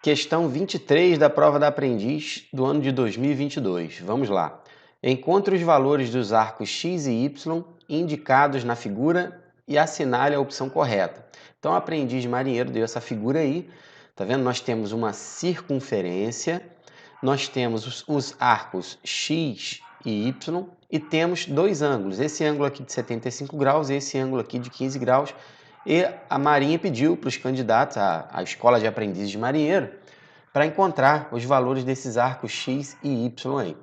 Questão 23 da prova da Aprendiz do ano de 2022. Vamos lá. Encontre os valores dos arcos x e y indicados na figura e assinale a opção correta. Então, o aprendiz marinheiro deu essa figura aí. Tá vendo? Nós temos uma circunferência, nós temos os arcos x e y e temos dois ângulos. Esse ângulo aqui de 75 graus e esse ângulo aqui de 15 graus. E a Marinha pediu para os candidatos à Escola de Aprendizes de Marinheiro para encontrar os valores desses arcos x e y aí.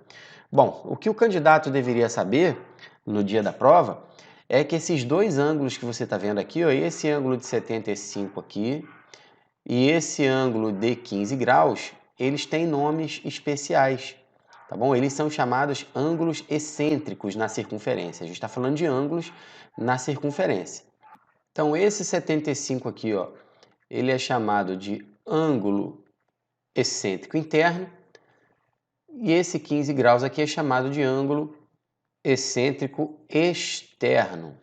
Bom, o que o candidato deveria saber no dia da prova é que esses dois ângulos que você está vendo aqui, ó, esse ângulo de 75 aqui e esse ângulo de 15 graus, eles têm nomes especiais, tá bom? Eles são chamados ângulos excêntricos na circunferência. A gente está falando de ângulos na circunferência. Então, esse 75 aqui, ó, ele é chamado de ângulo excêntrico interno e esse 15 graus aqui é chamado de ângulo excêntrico externo.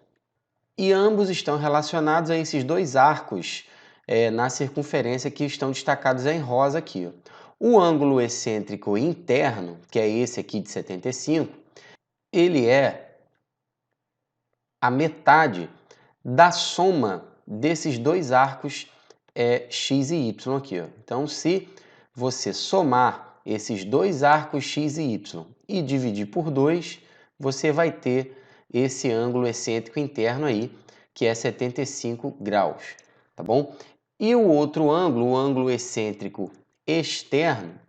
E ambos estão relacionados a esses dois arcos na circunferência que estão destacados em rosa aqui. Ó. O ângulo excêntrico interno, que é esse aqui de 75, ele é a metade da soma desses dois arcos x e y aqui. Ó. Então, se você somar esses dois arcos x e y e dividir por 2, você vai ter esse ângulo excêntrico interno aí, que é 75 graus, tá bom? E o outro ângulo, o ângulo excêntrico externo,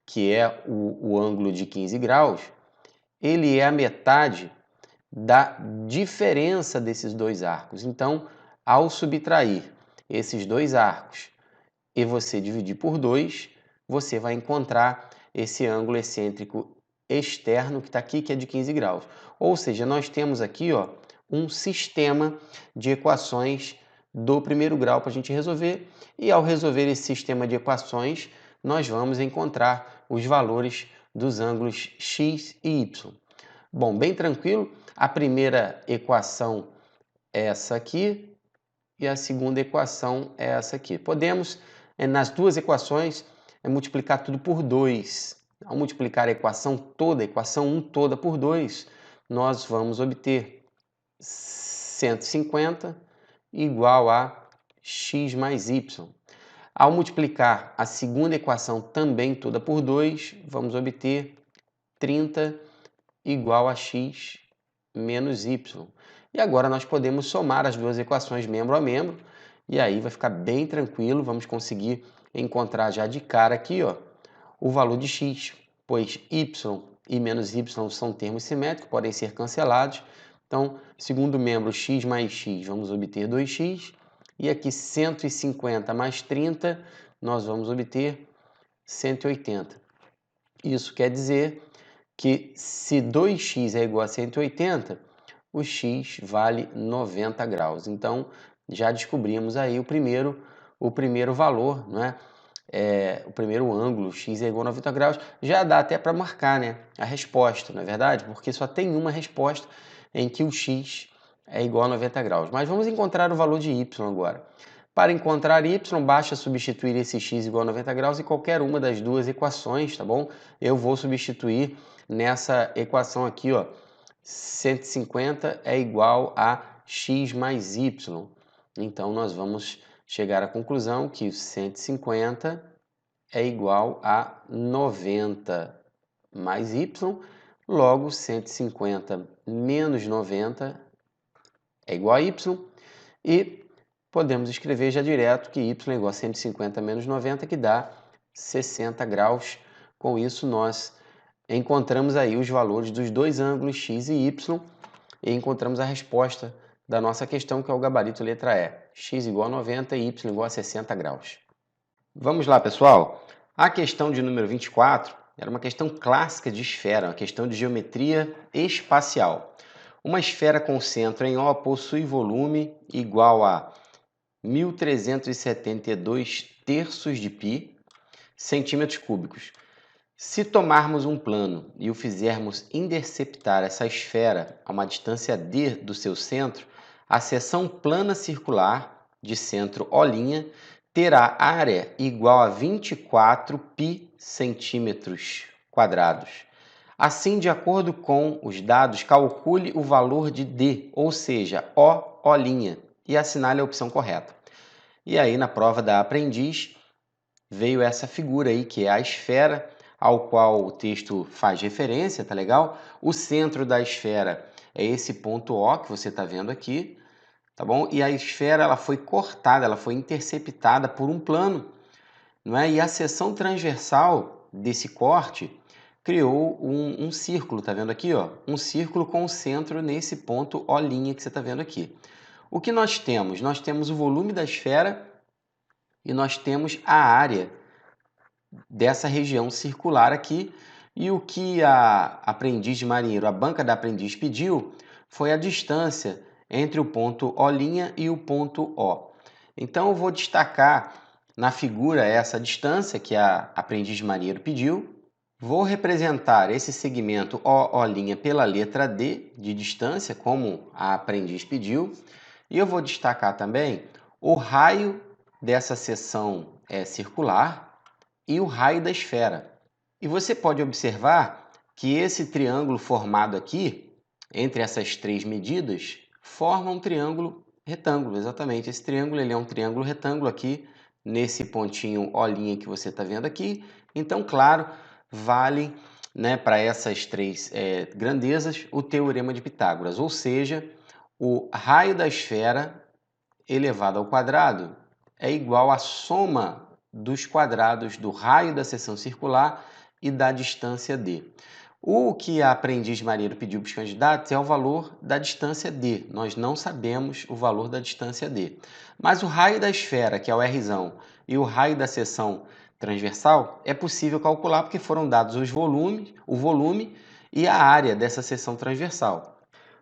que é o ângulo de 15 graus, ele é a metade da diferença desses dois arcos. Então, ao subtrair esses dois arcos e você dividir por 2, você vai encontrar esse ângulo excêntrico externo que está aqui, que é de 15 graus. Ou seja, nós temos aqui ó, um sistema de equações do primeiro grau para a gente resolver. E ao resolver esse sistema de equações, nós vamos encontrar os valores dos ângulos x e y. Bom, bem tranquilo, a primeira equação é essa aqui e a segunda equação é essa aqui. Podemos, nas duas equações, multiplicar tudo por 2. Ao multiplicar a equação toda, a equação 1 toda por 2, nós vamos obter 150 igual a x mais y. Ao multiplicar a segunda equação também toda por 2, vamos obter 30 igual a x menos y. E agora nós podemos somar as duas equações membro a membro, e aí vai ficar bem tranquilo, vamos conseguir encontrar já de cara aqui ó, o valor de x, pois y e menos y são termos simétricos, podem ser cancelados. Então, segundo membro, x mais x, vamos obter 2x, e aqui 150 mais 30, nós vamos obter 180. Isso quer dizer que se 2x é igual a 180, o x vale 90 graus. Então, já descobrimos aí o primeiro valor, não é? O primeiro ângulo, x é igual a 90 graus. Já dá até para marcar, né, a resposta, não é verdade? Porque só tem uma resposta em que o x é igual a 90 graus. Mas vamos encontrar o valor de y agora. Para encontrar y, basta substituir esse x igual a 90 graus em qualquer uma das duas equações, tá bom? Eu vou substituir nessa equação aqui, ó, 150 é igual a x mais y. Então, nós vamos chegar à conclusão que 150 é igual a 90 mais y, logo 150 menos 90 é igual a y, e podemos escrever já direto que y é igual a 150 menos 90, que dá 60 graus. Com isso, nós encontramos aí os valores dos dois ângulos x e y e encontramos a resposta da nossa questão, que é o gabarito letra E. X igual a 90 e y igual a 60 graus. Vamos lá, pessoal. A questão de número 24 era uma questão clássica de esfera, uma questão de geometria espacial. Uma esfera com centro em O possui volume igual a 1.372 terços de π centímetros cúbicos. Se tomarmos um plano e o fizermos interceptar essa esfera a uma distância d do seu centro, a seção plana circular de centro O' terá área igual a 24 π centímetros quadrados. Assim, de acordo com os dados, calcule o valor de D, ou seja, O', e assinale a opção correta. E aí, na prova da aprendiz, veio essa figura aí, que é a esfera, ao qual o texto faz referência, tá legal? O centro da esfera é esse ponto O que você está vendo aqui, tá bom? E a esfera ela foi cortada, ela foi interceptada por um plano, não é? E a seção transversal desse corte criou um círculo, tá vendo aqui, ó? Um círculo com o centro nesse ponto O' que você está vendo aqui. O que nós temos? Nós temos o volume da esfera e nós temos a área dessa região circular aqui. E o que a aprendiz de marinheiro, a banca da aprendiz pediu foi a distância entre o ponto O' e o ponto O. Então eu vou destacar na figura essa distância que a aprendiz de marinheiro pediu. Vou representar esse segmento O' pela letra D de distância, como a aprendiz pediu. E eu vou destacar também o raio dessa seção circular e o raio da esfera. E você pode observar que esse triângulo formado aqui, entre essas três medidas, forma um triângulo retângulo, exatamente. Esse triângulo ele é um triângulo retângulo aqui, nesse pontinho O' que você está vendo aqui. Então, claro, vale, né, para essas três grandezas o teorema de Pitágoras, ou seja, o raio da esfera elevado ao quadrado é igual à soma dos quadrados do raio da seção circular e da distância D. O que a aprendiz marinheiro pediu para os candidatos é o valor da distância D. Nós não sabemos o valor da distância D. Mas o raio da esfera, que é o Rzão, e o raio da seção transversal é possível calcular porque foram dados o volume e a área dessa seção transversal.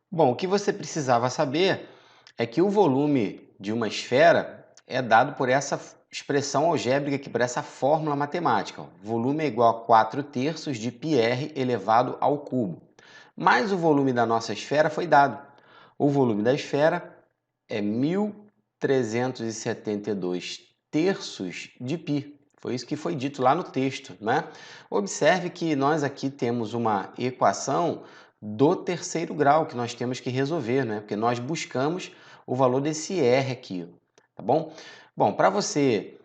Bom, o que você precisava saber é que o volume de uma esfera é dado por essa expressão algébrica aqui, por essa fórmula matemática. Ó. Volume é igual a 4/3 de πr elevado ao cubo. Mas o volume da nossa esfera foi dado. O volume da esfera é 1.372 terços de π. Foi isso que foi dito lá no texto, né? Observe que nós aqui temos uma equação do terceiro grau que nós temos que resolver, né? Porque nós buscamos o valor desse R aqui, tá bom? Bom, para você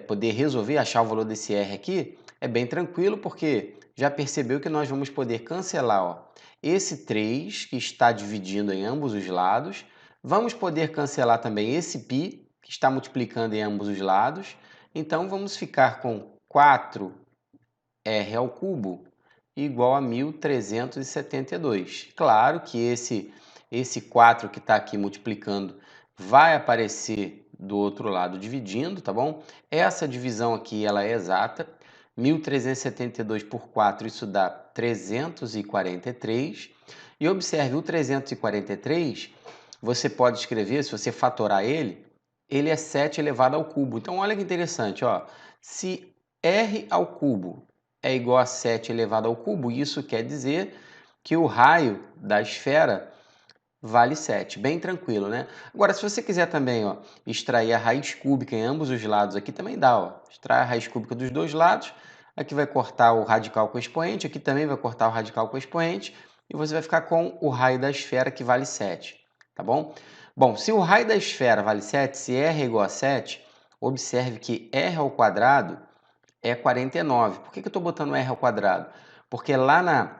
poder resolver, achar o valor desse R aqui, é bem tranquilo, porque já percebeu que nós vamos poder cancelar, ó, esse 3 que está dividindo em ambos os lados, vamos poder cancelar também esse π que está multiplicando em ambos os lados, então vamos ficar com 4r ao cubo igual a 1.372. Claro que esse 4 que está aqui multiplicando vai aparecer do outro lado dividindo, tá bom? Essa divisão aqui ela é exata. 1.372 por 4, isso dá 343. E observe, o 343, você pode escrever, se você fatorar ele é 7 elevado ao cubo. Então, olha que interessante, ó. Se r ao cubo é igual a 7 elevado ao cubo, isso quer dizer que o raio da esfera vale 7. Bem tranquilo, né? Agora, se você quiser também, ó, extrair a raiz cúbica em ambos os lados, aqui também dá, ó. Extrai a raiz cúbica dos dois lados, aqui vai cortar o radical com o expoente, aqui também vai cortar o radical com o expoente, e você vai ficar com o raio da esfera, que vale 7, tá bom? Bom, se o raio da esfera vale 7, se r é igual a 7, observe que r ao quadrado é 49. Por que eu estou botando r ao quadrado? Porque lá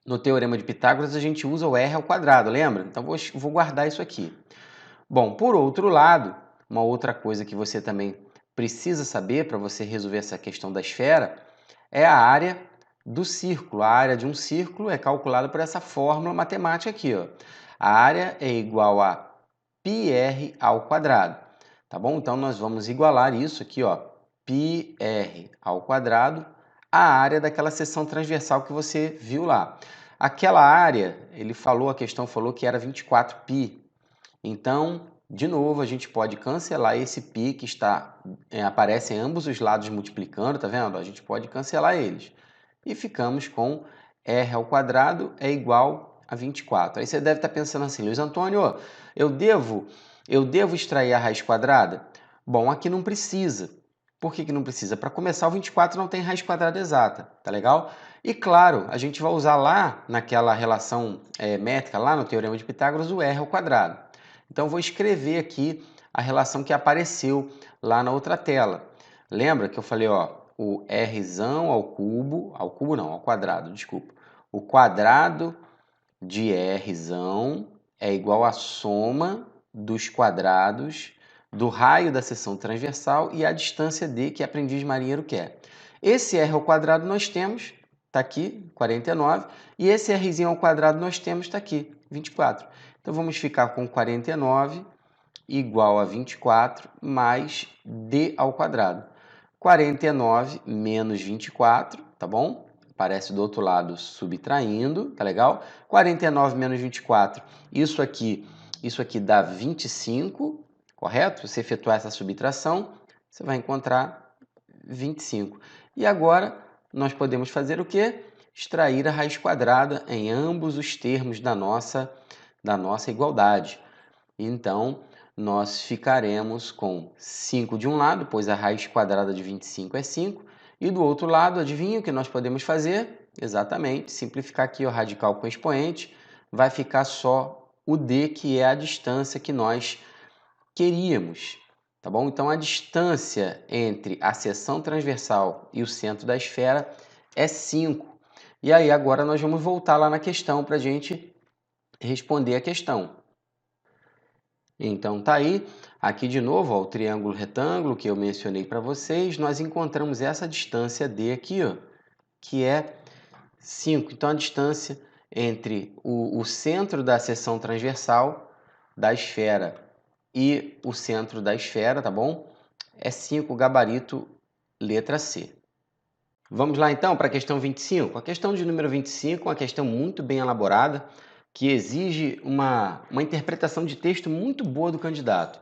no Teorema de Pitágoras a gente usa o r ao quadrado, lembra? Então vou guardar isso aqui. Bom, por outro lado, uma outra coisa que você também precisa saber para você resolver essa questão da esfera é a área do círculo. A área de um círculo é calculada por essa fórmula matemática aqui, ó. A área é igual a πr ao quadrado, tá bom? Então nós vamos igualar isso aqui, ó, πr ao quadrado, a área daquela seção transversal que você viu lá. Aquela área, a questão falou que era 24π. Então, de novo, a gente pode cancelar esse π que aparece em ambos os lados multiplicando, tá vendo? A gente pode cancelar eles. E ficamos com r ao quadrado é igual a 24. Aí você deve estar pensando assim, Luiz Antônio, eu devo extrair a raiz quadrada? Bom, aqui não precisa. Por que não precisa? Para começar, o 24 não tem raiz quadrada exata, tá legal? E claro, a gente vai usar lá naquela relação métrica, lá no Teorema de Pitágoras, o r ao quadrado. Então, eu vou escrever aqui a relação que apareceu lá na outra tela. Lembra que eu falei, ó, o rzão ao quadrado, desculpa. O quadrado de rzão é igual à soma dos quadrados do raio da seção transversal e a distância d que a aprendiz marinheiro quer. Esse r ao quadrado nós temos, está aqui, 49, e esse rzinho ao quadrado nós temos, está aqui, 24. Então, vamos ficar com 49 igual a 24 mais d ao quadrado. 49 menos 24, tá bom? Aparece do outro lado subtraindo, tá legal? 49 menos 24, isso aqui dá 25, correto? Se você efetuar essa subtração, você vai encontrar 25. E agora, nós podemos fazer o quê? Extrair a raiz quadrada em ambos os termos da nossa igualdade. Então, nós ficaremos com 5 de um lado, pois a raiz quadrada de 25 é 5, e do outro lado, adivinha o que nós podemos fazer? Exatamente, simplificar aqui o radical com expoente, vai ficar só o d, que é a distância que nós queríamos, tá bom? Então, a distância entre a seção transversal e o centro da esfera é 5. E aí, agora nós vamos voltar lá na questão para a gente responder a questão. Então, tá aí. Aqui de novo, ó, o triângulo retângulo que eu mencionei para vocês, nós encontramos essa distância D aqui, ó, que é 5. Então, a distância entre o centro da seção transversal da esfera e o centro da esfera, tá bom? É 5, gabarito letra C. Vamos lá então para a questão 25. A questão de número 25 é uma questão muito bem elaborada, que exige uma interpretação de texto muito boa do candidato.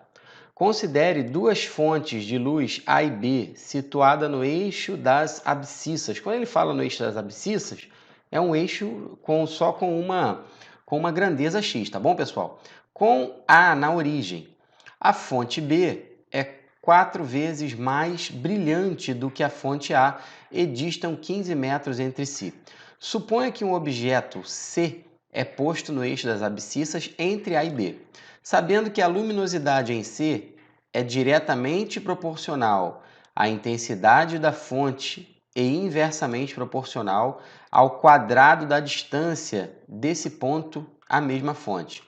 Considere duas fontes de luz A e B situadas no eixo das abscissas. Quando ele fala no eixo das abscissas, é um eixo só com uma grandeza x, tá bom, pessoal? Com A na origem. A fonte B é 4 vezes mais brilhante do que a fonte A e distam 15 metros entre si. Suponha que um objeto C é posto no eixo das abscissas entre A e B. Sabendo que a luminosidade em C é diretamente proporcional à intensidade da fonte e inversamente proporcional ao quadrado da distância desse ponto à mesma fonte.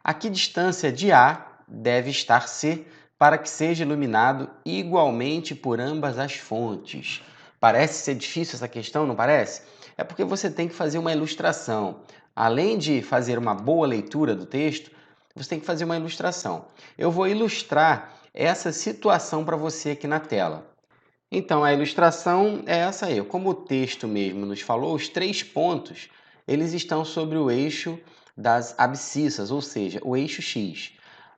A que distância de A deve estar C para que seja iluminado igualmente por ambas as fontes? Parece ser difícil essa questão, não parece? É porque você tem que fazer uma ilustração. Além de fazer uma boa leitura do texto, você tem que fazer uma ilustração. Eu vou ilustrar essa situação para você aqui na tela. Então, a ilustração é essa aí. Como o texto mesmo nos falou, os 3 pontos, eles estão sobre o eixo das abscissas, ou seja, o eixo X.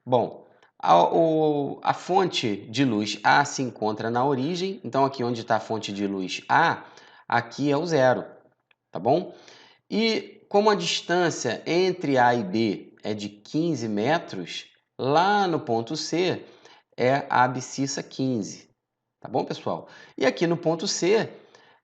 Bom, a fonte de luz A se encontra na origem, então aqui onde está a fonte de luz A, aqui é o zero, tá bom? E como a distância entre A e B é de 15 metros, lá no ponto C é a abscissa 15. Tá bom, pessoal? E aqui no ponto C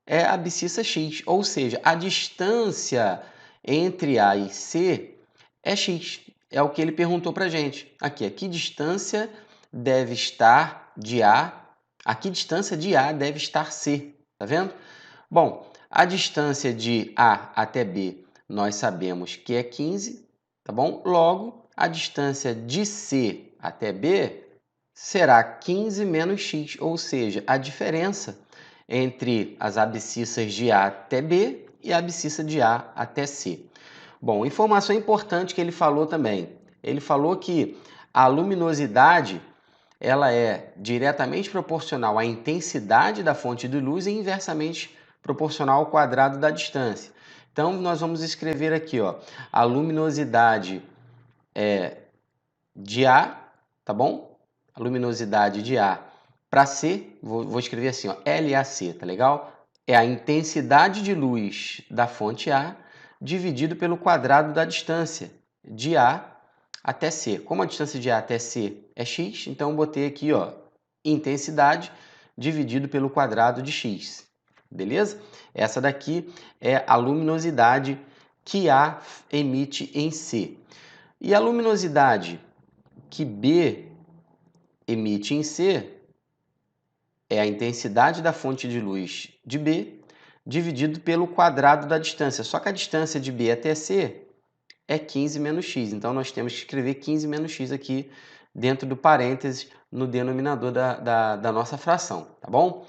é a abscissa x, ou seja, a distância entre A e C é x. É o que ele perguntou para a gente. Aqui, a que distância deve estar de A? A que distância de A deve estar C? Tá vendo? Bom, a distância de A até B nós sabemos que é 15, tá bom? Logo, a distância de C até B será 15 menos x, ou seja, a diferença entre as abscissas de A até B e a abscissa de A até C. Bom, informação importante que ele falou também. Ele falou que a luminosidade ela é diretamente proporcional à intensidade da fonte de luz e inversamente proporcional ao quadrado da distância. Então, nós vamos escrever aqui, ó, a luminosidade de A, tá bom? A luminosidade de A para C, vou escrever assim, ó, LAC, tá legal? É a intensidade de luz da fonte A dividido pelo quadrado da distância de A até C. Como a distância de A até C é x, então eu botei aqui, ó, intensidade dividido pelo quadrado de x, beleza? Essa daqui é a luminosidade que A emite em C. E a luminosidade que B emite em C é a intensidade da fonte de luz de B dividido pelo quadrado da distância. Só que a distância de B até C é 15 menos x. Então, nós temos que escrever 15 menos x aqui dentro do parênteses no denominador da nossa fração, tá bom?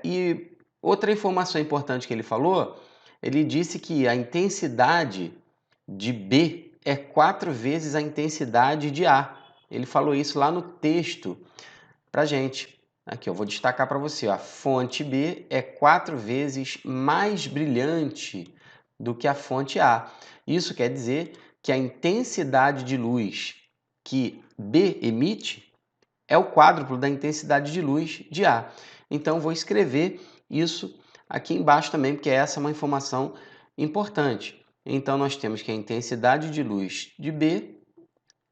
E outra informação importante que ele falou, ele disse que a intensidade de B é 4 vezes a intensidade de A. Ele falou isso lá no texto para gente. Aqui, eu vou destacar para você, ó, a fonte B é 4 vezes mais brilhante do que a fonte A. Isso quer dizer que a intensidade de luz que B emite é o quádruplo da intensidade de luz de A. Então, vou escrever isso aqui embaixo também, porque essa é uma informação importante. Então, nós temos que a intensidade de luz de B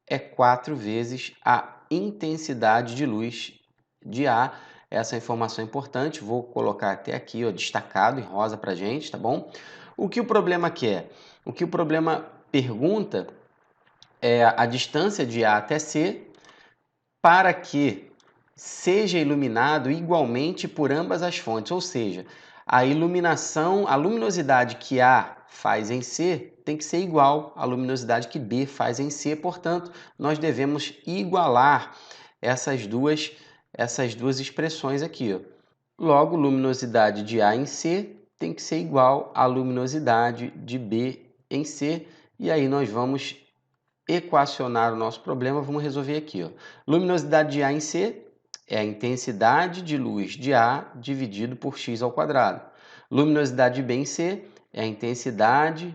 é 4 vezes a intensidade de luz de A. Essa informação é importante, vou colocar até aqui, ó, destacado em rosa para a gente, tá bom? O que o problema quer? O que o problema pergunta é a distância de A até C para que seja iluminado igualmente por ambas as fontes, ou seja, a iluminação, a luminosidade que A faz em C tem que ser igual à luminosidade que B faz em C, portanto, nós devemos igualar essas duas expressões aqui, ó. Logo, luminosidade de A em C tem que ser igual à luminosidade de B em C, e aí nós vamos equacionar o nosso problema, vamos resolver aqui, ó. Luminosidade de A em C é a intensidade de luz de A dividido por x ao quadrado. Luminosidade de B em C é a intensidade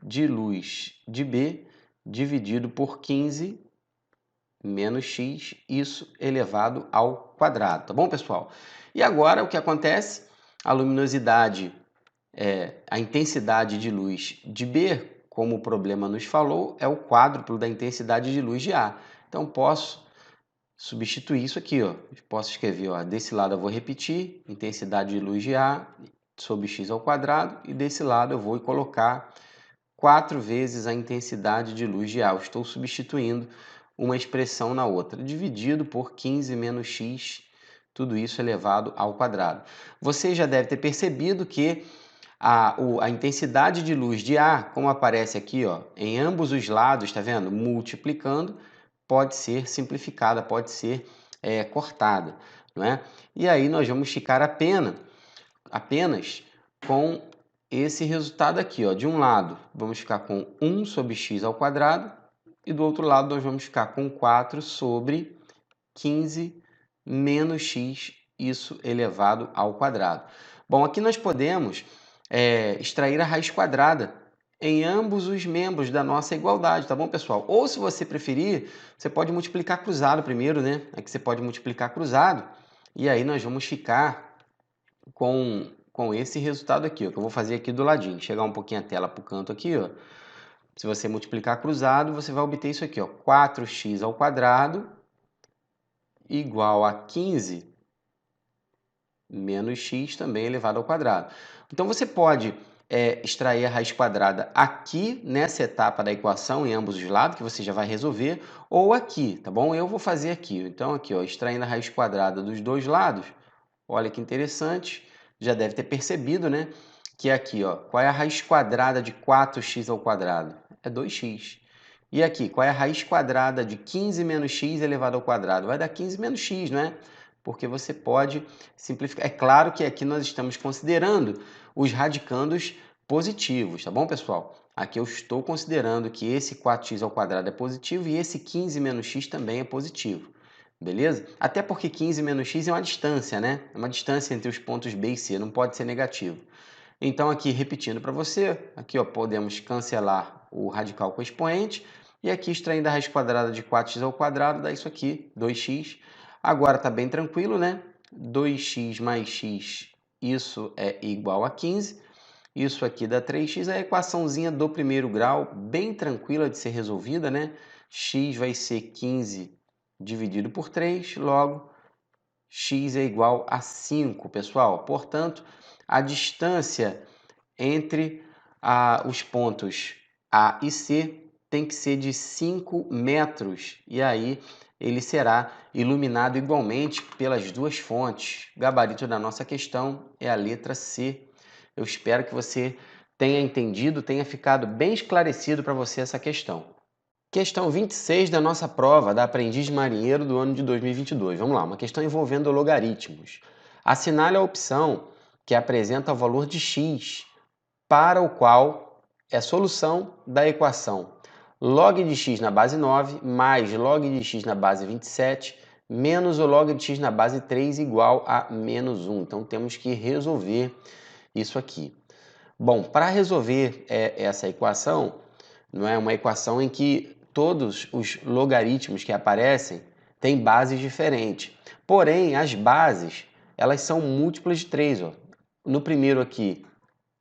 de luz de B dividido por 15 menos x, isso elevado ao quadrado, tá bom, pessoal? E agora, o que acontece? A luminosidade, a intensidade de luz de B, como o problema nos falou, é o quádruplo da intensidade de luz de A. Então, posso substituir isso aqui, ó. Posso escrever, ó, desse lado eu vou repetir, intensidade de luz de A sobre x ao quadrado, e desse lado eu vou colocar 4 vezes a intensidade de luz de A. Eu estou substituindo uma expressão na outra, dividido por 15 menos x, tudo isso elevado ao quadrado. Você já deve ter percebido que a intensidade de luz de A, como aparece aqui, ó, em ambos os lados, está vendo? Multiplicando, pode ser simplificada, pode ser cortada, não é? E aí nós vamos ficar apenas com esse resultado aqui, ó. De um lado, vamos ficar com 1 sobre x ao quadrado, e do outro lado nós vamos ficar com 4 sobre 15 menos x, isso elevado ao quadrado. Bom, aqui nós podemos extrair a raiz quadrada em ambos os membros da nossa igualdade, tá bom, pessoal? Ou, se você preferir, você pode multiplicar cruzado primeiro, né? Aqui você pode multiplicar cruzado, e aí nós vamos ficar com esse resultado aqui, ó, que eu vou fazer aqui do ladinho. Chegar um pouquinho a tela para o canto aqui, ó. Se você multiplicar cruzado, você vai obter isso aqui, ó, 4x ao quadrado igual a 15 menos x também elevado ao quadrado. Então, você pode extrair a raiz quadrada aqui, nessa etapa da equação, em ambos os lados, que você já vai resolver, ou aqui, tá bom? Eu vou fazer aqui. Então, aqui, ó, extraindo a raiz quadrada dos dois lados, olha que interessante, já deve ter percebido, né? Que aqui, ó, qual é a raiz quadrada de 4x ao quadrado? É 2x. E aqui, qual é a raiz quadrada de 15 menos x elevado ao quadrado? Vai dar 15 menos x, não é? Porque você pode simplificar. É claro que aqui nós estamos considerando os radicandos positivos, tá bom, pessoal? Aqui eu estou considerando que esse 4x ao quadrado é positivo e esse 15 menos x também é positivo. Beleza? Até porque 15 menos x é uma distância, né? É uma distância entre os pontos B e C, não pode ser negativo. Então, aqui, repetindo para você, aqui ó, podemos cancelar o radical com o expoente, e aqui extraindo a raiz quadrada de 4x ao quadrado, dá isso aqui, 2x. Agora está bem tranquilo, né? 2x mais x, isso é igual a 15. Isso aqui dá 3x, a equaçãozinha do primeiro grau, bem tranquila de ser resolvida, né? X vai ser 15 dividido por 3, logo x é igual a 5, pessoal. Portanto, a distância entre os pontos A e C tem que ser de 5 metros. E aí ele será iluminado igualmente pelas duas fontes. O gabarito da nossa questão é a letra C. Eu espero que você tenha entendido, tenha ficado bem esclarecido para você essa questão. Questão 26 da nossa prova da Aprendiz Marinheiro do ano de 2022. Vamos lá, uma questão envolvendo logaritmos. Assinale a opção que apresenta o valor de x, para o qual é a solução da equação log de x na base 9 mais log de x na base 27 menos o log de x na base 3 igual a menos 1. Então, temos que resolver isso aqui. Bom, para resolver essa equação, não é uma equação em que todos os logaritmos que aparecem têm bases diferentes. Porém, as bases, elas são múltiplas de 3. Ó. No primeiro aqui,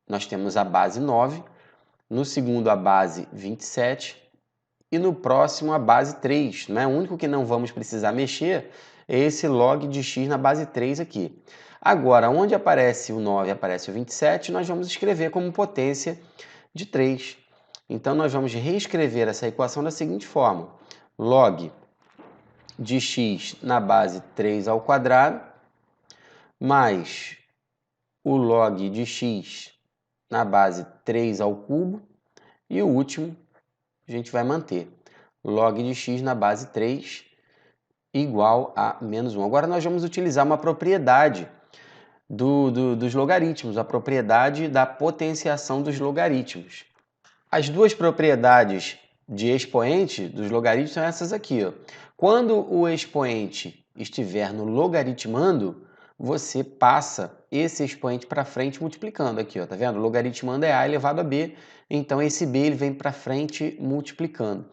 nós temos a base 9, no segundo a base 27 e no próximo a base 3. Não é? O único que não vamos precisar mexer é esse log de x na base 3 aqui. Agora, onde aparece o 9 e aparece o 27, nós vamos escrever como potência de 3. Então, nós vamos reescrever essa equação da seguinte forma. Log de x na base 3 ao quadrado mais o log de x na base 3 ao cubo e o último a gente vai manter. Log de x na base 3 igual a menos 1. Agora nós vamos utilizar uma propriedade dos logaritmos, a propriedade da potenciação dos logaritmos. As duas propriedades de expoente dos logaritmos são essas aqui. Ó. Quando o expoente estiver no logaritmando, você passa esse expoente para frente multiplicando aqui, ó, tá vendo? O logaritmando é a elevado a b, então esse b ele vem para frente multiplicando.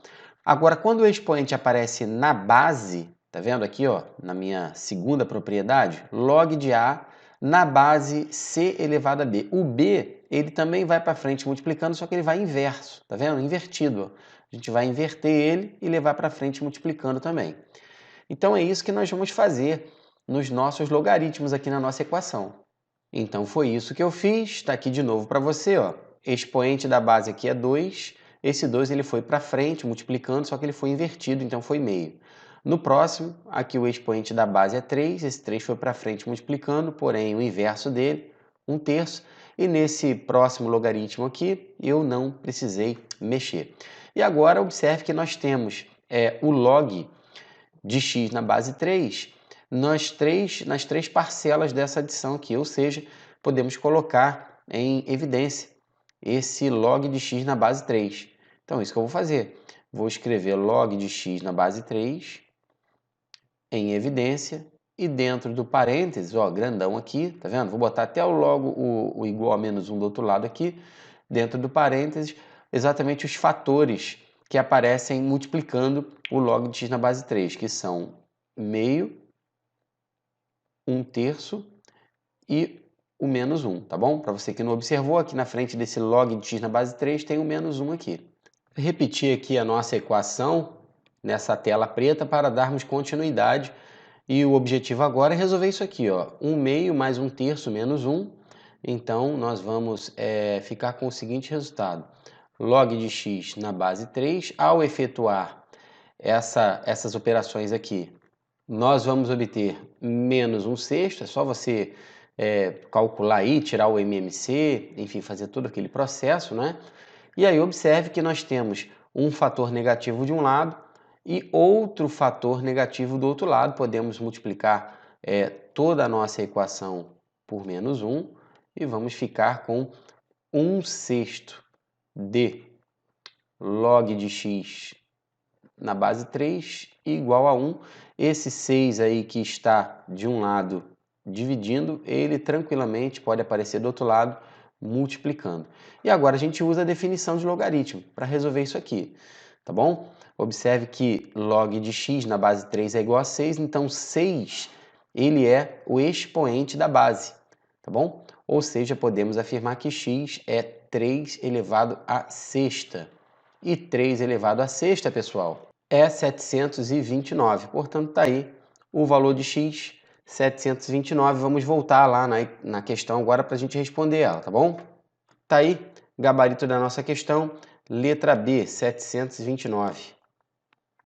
Agora, quando o expoente aparece na base, tá vendo aqui, ó, na minha segunda propriedade, log de a na base c elevado a b. O b, ele também vai para frente multiplicando, só que ele vai inverso, tá vendo? Invertido. Ó. A gente vai inverter ele e levar para frente multiplicando também. Então é isso que nós vamos fazer nos nossos logaritmos aqui na nossa equação. Então foi isso que eu fiz, está aqui de novo para você, ó. Expoente da base aqui é 2, esse 2 ele foi para frente multiplicando, só que ele foi invertido, então foi meio. No próximo, aqui o expoente da base é 3, esse 3 foi para frente multiplicando, porém o inverso dele, 1/3, e nesse próximo logaritmo aqui eu não precisei mexer. E agora observe que nós temos o log de x na base 3 nas três parcelas dessa adição aqui, ou seja, podemos colocar em evidência esse log de x na base 3. Então, isso que eu vou fazer. Vou escrever log de x na base 3 em evidência e dentro do parênteses, ó, grandão aqui, tá vendo? Vou botar até o igual a menos 1 do outro lado aqui, dentro do parênteses, exatamente os fatores que aparecem multiplicando o log de x na base 3, que são meio, 1/3 e o menos 1, tá bom? Para você que não observou, aqui na frente desse log de x na base 3 tem o menos 1 aqui. Vou repetir aqui a nossa equação nessa tela preta para darmos continuidade e o objetivo agora é resolver isso aqui, ó, 1/2 mais 1/3 menos 1. Então, nós vamos ficar com o seguinte resultado. Log de x na base 3, ao efetuar essas operações aqui, nós vamos obter menos 1/6, é só você calcular aí, tirar o MMC, enfim, fazer todo aquele processo, né? E aí observe que nós temos um fator negativo de um lado e outro fator negativo do outro lado. Podemos multiplicar toda a nossa equação por menos 1 e vamos ficar com 1/6 de log de x na base 3 igual a 1. Esse 6 aí que está de um lado dividindo, ele tranquilamente pode aparecer do outro lado multiplicando. E agora a gente usa a definição de logaritmo para resolver isso aqui, tá bom? Observe que log de x na base 3 é igual a 6, então 6 ele é o expoente da base, tá bom? Ou seja, podemos afirmar que x é 3 elevado à sexta. E 3 elevado à sexta, pessoal, é 729. Portanto, está aí o valor de x, 729. Vamos voltar lá na questão agora para a gente responder ela, tá bom? Tá aí, gabarito da nossa questão, letra B, 729.